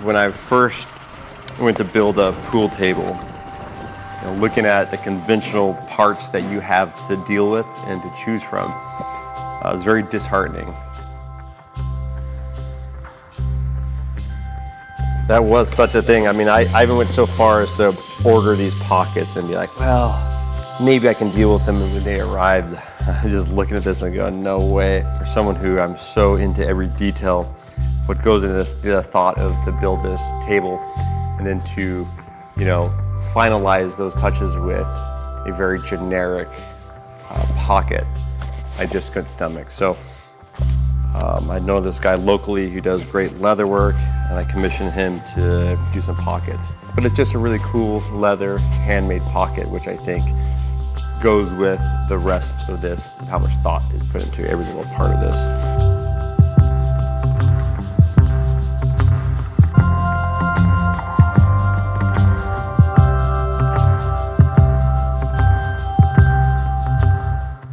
When I first went to build a pool table, looking at the conventional parts that you have to deal with and to choose from, it was very disheartening. That was such a thing. I mean, I even went so far as to order these pockets and be like, well, maybe I can deal with them when they arrived. Just looking at this and going, no way. For someone who I'm so into every detail, what goes into this, the thought of to build this table and then to, finalize those touches with a very generic pocket, I just couldn't stomach. So I know this guy locally who does great leather work, and I commissioned him to do some pockets. But it's just a really cool leather handmade pocket, which I think goes with the rest of this, how much thought is put into every single part of this.